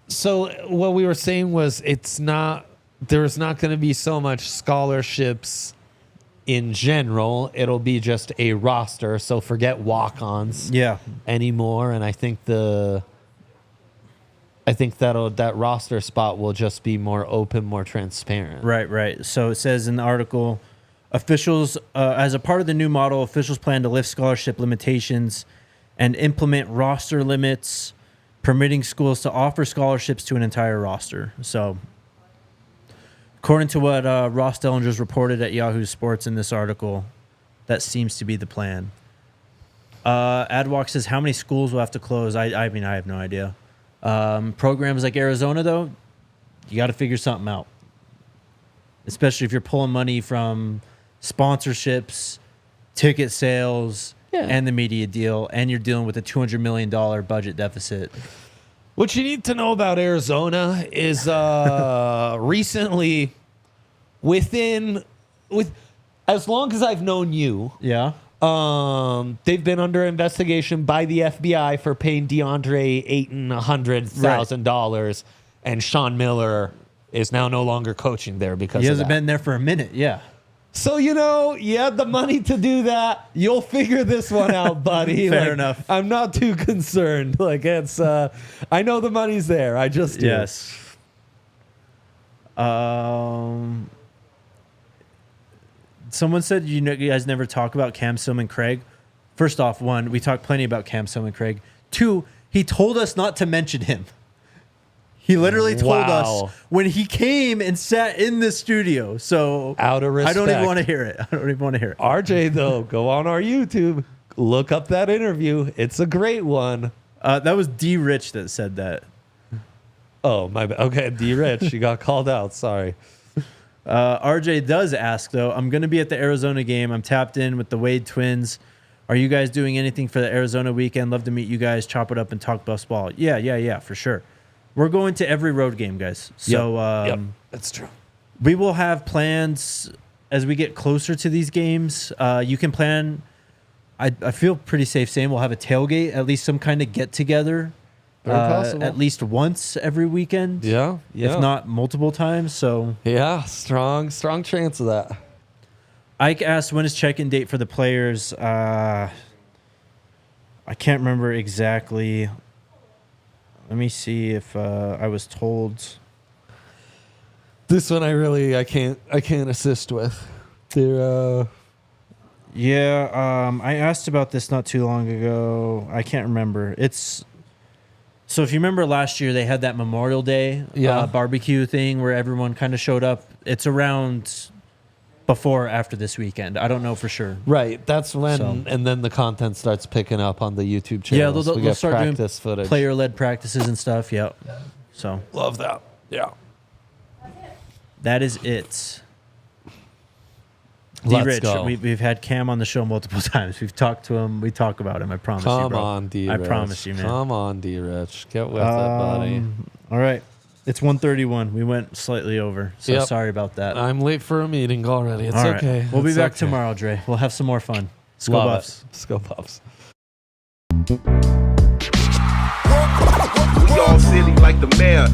So what we were saying was there's not going to be so much scholarships in general. It'll be just a roster. So forget walk-ons anymore. And I think that roster spot will just be more open, more transparent. Right. So it says in the article, officials, as a part of the new model, officials plan to lift scholarship limitations and implement roster limits, permitting schools to offer scholarships to an entire roster. So according to what Ross Dellinger's reported at Yahoo Sports in this article, that seems to be the plan. Adwalk says, how many schools will have to close? I have no idea. Programs like Arizona, though, you got to figure something out. Especially if you're pulling money from sponsorships, ticket sales, and the media deal, and you're dealing with a $200 million budget deficit. What you need to know about Arizona is recently, as long as I've known you, they've been under investigation by the FBI for paying DeAndre Ayton $100,000, and Sean Miller is now no longer coaching there because he hasn't been there for a minute. Yeah. So, you had the money to do that. You'll figure this one out, buddy. Fair enough. I'm not too concerned. It's, I know the money's there. I just do. Yes. Someone said you guys never talk about Cam Silman Craig. First off, 1, we talk plenty about Cam Silman Craig. 2, he told us not to mention him. He literally told us when he came and sat in the studio. So out of respect. I don't even want to hear it. RJ, though, go on our YouTube. Look up that interview. It's a great one. That was D. Rich that said that. Oh, my bad. Okay, D. Rich. You got called out. Sorry. RJ does ask, though, I'm going to be at the Arizona game. I'm tapped in with the Wade twins. Are you guys doing anything for the Arizona weekend? Love to meet you guys, chop it up, and talk Buffs ball. Yeah, for sure. We're going to every road game, guys. So yep, that's true. We will have plans as we get closer to these games. You can plan. I feel pretty safe saying we'll have a tailgate, at least some kind of get-together, at least once every weekend. Yeah. If not multiple times. So yeah, strong chance of that. Ike asked, when is check-in date for the players? I can't remember exactly. Let me see if I was told. This one I can't assist with. They're Yeah, I asked about this not too long ago. I can't remember. So if you remember last year, they had that Memorial Day barbecue thing where everyone kind of showed up. It's around before or after this weekend. I don't know for sure. right. That's when, and then the content starts picking up on the YouTube channel. Yeah, they'll start doing footage, player-led practices and stuff. Yep. So love that. Yeah. that is it. Let's D-Rich, go. we've had Cam on the show multiple times. We've talked to him. We talk about him. I promise you, Come bro. on, D-Rich. I promise you, man. Come on, D-Rich. Get with it, buddy. All right. It's 1:31. We went slightly over, so Yep. sorry about that. I'm late for a meeting already. It's All right. okay. We'll be It's back okay. tomorrow, Dre. We'll have some more fun. Let's go Love Buffs. it. Let's go Buffs. We all silly like the mayor.